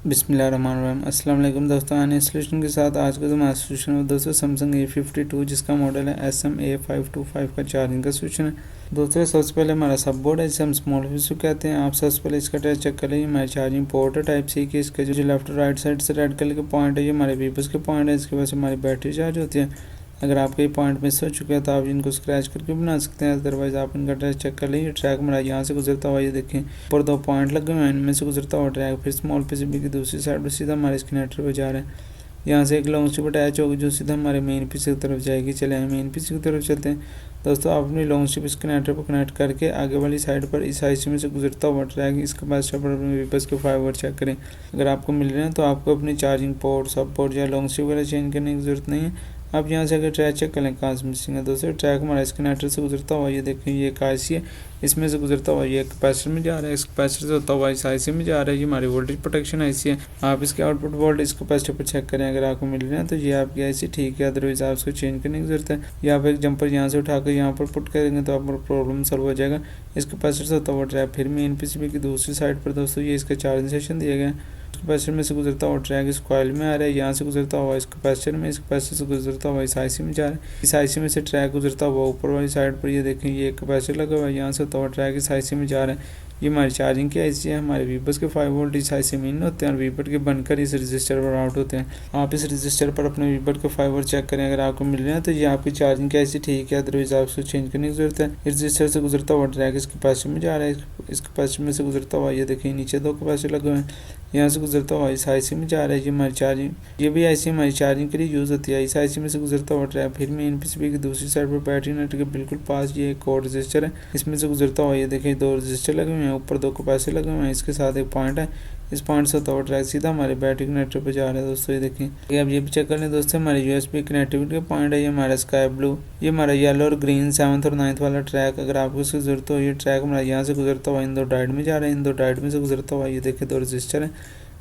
बिस्मिल्लाहिर्रहमानिर्रहीम। अस्सलाम वालेकुम दोस्तों, आने सोल्यूशन के साथ आज का हमारा सोल्यूशन है दोस्तों सैमसंग A52 जिसका मॉडल है SMA525 का चार्जिंग का सोल्यूशन है। दोस्तों सबसे पहले हमारा सब बोर्ड है जिसे हम स्मॉल विजू कहते हैं। आप सबसे पहले इसका टेस्ट चेक कर लीजिए। हमारी चार्जिंग पोर्ट है टाइप सी की, इसके जो लेफ्ट राइट साइड से रेड कलर के पॉइंट है ये हमारे वीपस के पॉइंट है, इसकी वजह से हमारी बैटरी चार्ज होती है। अगर आपके ये पॉइंट मिस हो चुके हैं तो आप इनको स्क्रैच करके बना सकते हैं, अदरवाइज आप इनका ट्रैक चेक कर लीजिए। ट्रैक हमारा यहाँ से गुजरता हुआ ये देखें ऊपर 2 पॉइंट लगे हुए हैं, इनमें से गुजरता हुआ ट्रैक फिर स्मॉल पीसीबी की दूसरी साइड पर सीधा हमारे कनेक्टर पर जा रहा है। यहाँ से एक लॉन्ग स्ट्रिप अटैच होगी जो सीधा हमारे मेन पीसी की तरफ जाएगी। चले हम मेन पीसी की तरफ चलते हैं। दोस्तों आप अपनी लॉन्ग स्ट्रिप इस कनेक्टर पर कनेक्ट करके आगे वाली साइड पर इस आईसी में से गुजरता हुआ ट्रैक इस कैपेसिटर पर अपने वीपस के 5 वोल्ट चेक करें। अगर आपको मिल रहे हैं तो आपको अपनी चार्जिंग पोर्ट सब पोर्ट या लॉन्ग स्ट्रिप वगैरह चेंज करने की जरूरत नहीं है। आप यहाँ से अगर ट्रैक चेक कर लें कहाँ से मिसिंग है। दोस्तों ट्रैक हमारा इस कनेक्टर से गुजरता हुआ ये देखें ये एक आईसी है, इसमें से गुजरता हुआ ये कैपेसिटर में जा रहा है, इस कैपेसिटर से होता हुआ इस आईसी में जा रहा है। ये हमारी वोल्टेज प्रोटेक्शन आईसी है। आप इसके आउटपुट वोल्टेज इस कैपेसिटर पर चेक करें, अगर आपको मिल रहे हैं तो ये आपकी आईसी ठीक है, अदरवाइज आप उसको चेंज करने की जरूरत है। या आप एक जंपर यहाँ से उठाकर यहाँ पर पुट करेंगे तो आपका प्रॉब्लम सॉल्व हो जाएगा। इस कैपेसिटर से होता हुआ ट्रैक फिर मेन पीसीबी की दूसरी साइड पर दोस्तों ये इसका चार्जिंग सेशन दिया गया है। कैपेसिटर में से गुजरता हुआ ट्रैक इस कॉइल में आ रहा है, यहाँ से गुजरता हुआ इस कैपेसिटर में, इस कैपेसिटर से गुजरता हुआ इस आईसी में जा रहा है। इस आईसी में से ट्रैक गुजरता हुआ ऊपर वाली साइड पर ये देखें ये कैपेसिटर लगा हुआ है, यहाँ से होता हुआ ट्रैक इस आईसी में जा रहा है। ये हमारी चार्जिंग की आईसी है। हमारे वीपस के 5 वोल्ट इस आईसी में इन होते हैं और वीपट के बनकर इस रजिस्टर पर आउट होते हैं। आप इस रजिस्टर पर अपने वीपट के 5 वोल्ट चेक करें, अगर आपको मिल रहे हैं तो ये आपकी चार्जिंग की आईसी ठीक है, अदरवाइज आप उसको चेंज करने की जरूरत है। इस रजिस्टर से गुजरता हुआ ट्रैक इस कैपेसिटर में जा रहा है, इस कैपेसिटर में से गुजरता हुआ ये देखिए नीचे 2 कैपेसिटर लगे हुए हैं, यहाँ से गुजरता हुआ इस आईसी में जा रहा है। ये हमारी चार्जिंग ये भी आईसी हमारी चार्जिंग के लिए यूज़ होती है। इस आईसी में से गुजरता हुआ ट्रैक फिर मेन पीसीबी की दूसरी साइड पर बैटरी नेट के बिल्कुल पास ये एक और रजिस्टर है, इसमें से गुजरता हुआ ये देखिए 2 रजिस्टर लगे हुए हैं, ऊपर 2 कैपेसिटर लगे हुए हैं, इसके साथ एक पॉइंट है। इस पॉइंट से होता हुआ ट्रैक सीधा हमारे बैटरी कनेक्टर पर जा रहा है। दोस्तों ये देखिए अब ये भी चेक कर लें। दोस्तों हमारे यूएसबी कनेक्टिविटी का पॉइंट है, ये हमारा स्काई ब्लू, ये हमारा येलो और ग्रीन 7th और 9th वाला ट्रैक। अगर आपको इसकी जरूरत हो ये ट्रैक हमारा यहाँ से गुजरता हुआ इन 2 डायोड में जा रहा है, इन 2 डायोड में से गुजरता हुआ ये देखिए 2 रजिस्टर है,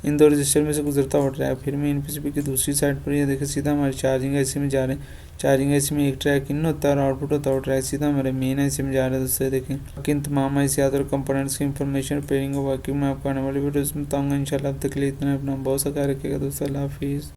इन 2 रजिस्टर में से गुजरता हुआ ट्रैक फिर मेन पीसीबी की दूसरी साइड पर ये देखिए सीधा हमारे चार्जिंग आईसी में जा रहे हैं। चार्जिंग आईसी में एक ट्रैक इन होता है और आउटपुट होता है ट्रैक सीधा हमारे मेन आईसी में जा रहा है। दोस्तों देखें बाकी इन तमाम आईसी और कंपोनेंट्स की इंफॉर्मेशन रिपेयरिंग और वर्किंग में आपको आने वाली वीडियोस में बताऊंगा। इंशाल्लाह अब तक के लिए इतना, अपना बहुत सा ख्याल रखिएगा दोस्तों। अल्लाह हाफिज़।